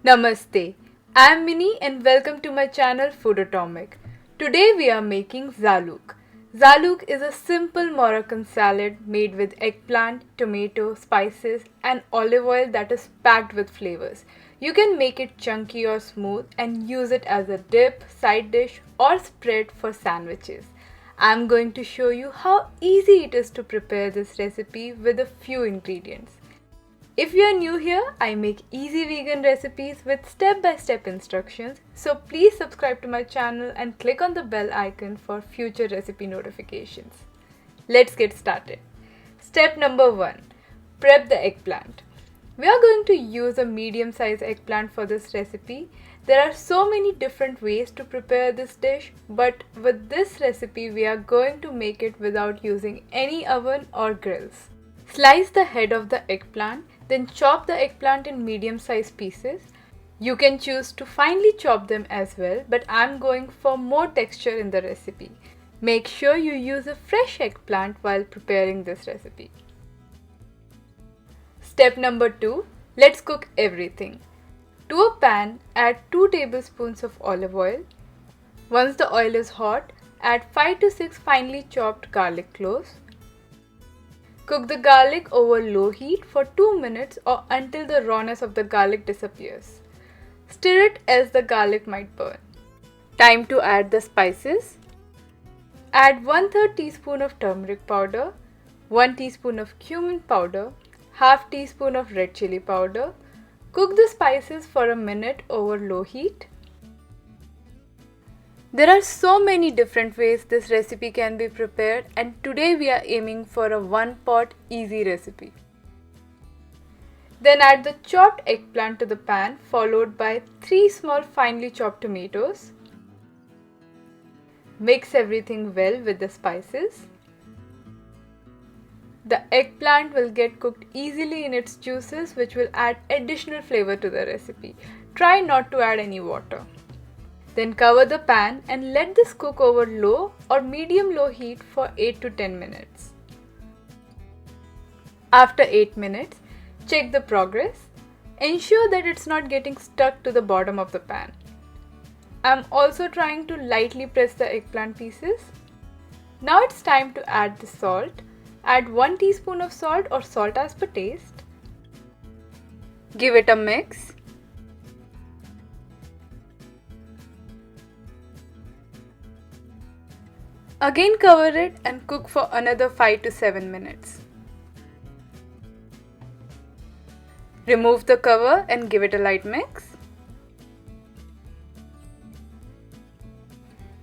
Namaste, I am Mini and welcome to my channel Foodotomic. Today we are making Zaalouk. Zaalouk is a simple Moroccan salad made with eggplant, tomato, spices and olive oil that is packed with flavors. You can make it chunky or smooth and use it as a dip, side dish or spread for sandwiches. I am going to show you how easy it is to prepare this recipe with a few ingredients. If you are new here, I make easy vegan recipes with step-by-step instructions, so please subscribe to my channel and click on the bell icon for future recipe notifications. Let's get started. Step number 1. Prep the eggplant. We are going to use a medium-sized eggplant for this recipe. There are so many different ways to prepare this dish, but with this recipe we are going to make it without using any oven or grills. Slice the head of the eggplant, then chop the eggplant in medium-sized pieces. You can choose to finely chop them as well, but I'm going for more texture in the recipe. Make sure you use a fresh eggplant while preparing this recipe. Step number 2. Let's cook everything. To a pan, add 2 tablespoons of olive oil. Once the oil is hot, add 5 to 6 finely chopped garlic cloves. Cook the garlic over low heat for 2 minutes or until the rawness of the garlic disappears. Stir it as the garlic might burn. Time to add the spices. Add 1/3 teaspoon of turmeric powder, 1 teaspoon of cumin powder, half teaspoon of red chili powder. Cook the spices for a minute over low heat. There are so many different ways this recipe can be prepared, and today we are aiming for a one-pot easy recipe. Then add the chopped eggplant to the pan, followed by 3 small finely chopped tomatoes. Mix everything well with the spices. The eggplant will get cooked easily in its juices, which will add additional flavor to the recipe. Try not to add any water. Then cover the pan and let this cook over low or medium-low heat for 8 to 10 minutes. After 8 minutes, check the progress. Ensure that it's not getting stuck to the bottom of the pan. I'm also trying to lightly press the eggplant pieces. Now it's time to add the salt. Add 1 teaspoon of salt or salt as per taste. Give it a mix. Again cover it and cook for another 5 to 7 minutes. Remove the cover and give it a light mix.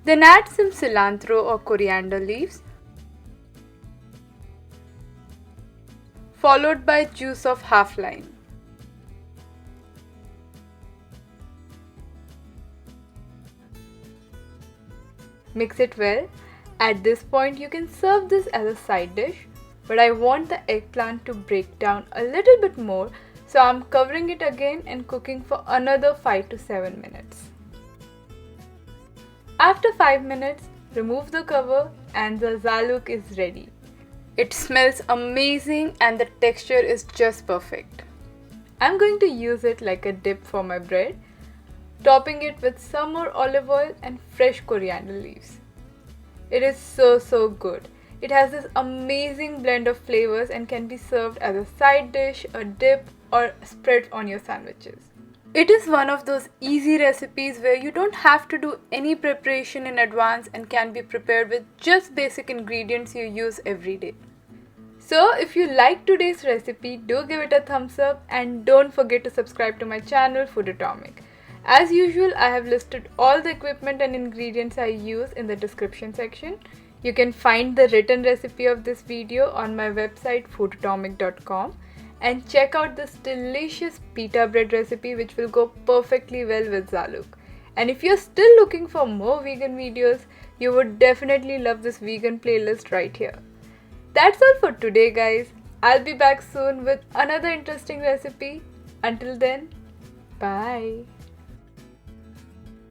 Then add some cilantro or coriander leaves, followed by juice of half lime. Mix it well. At this point, you can serve this as a side dish, but I want the eggplant to break down a little bit more, so I'm covering it again and cooking for another 5 to 7 minutes. After 5 minutes, remove the cover and the Zaalouk is ready. It smells amazing and the texture is just perfect. I'm going to use it like a dip for my bread, topping it with some more olive oil and fresh coriander leaves. It is so good. It has this amazing blend of flavors and can be served as a side dish, a dip, or spread on your sandwiches. It is one of those easy recipes where you don't have to do any preparation in advance and can be prepared with just basic ingredients you use every day. So if you like today's recipe, do give it a thumbs up and don't forget to subscribe to my channel Foodotomic. As usual, I have listed all the equipment and ingredients I use in the description section. You can find the written recipe of this video on my website foodotomic.com and check out this delicious pita bread recipe which will go perfectly well with Zaalouk. And if you're still looking for more vegan videos, you would definitely love this vegan playlist right here. That's all for today, guys. I'll be back soon with another interesting recipe. Until then, bye.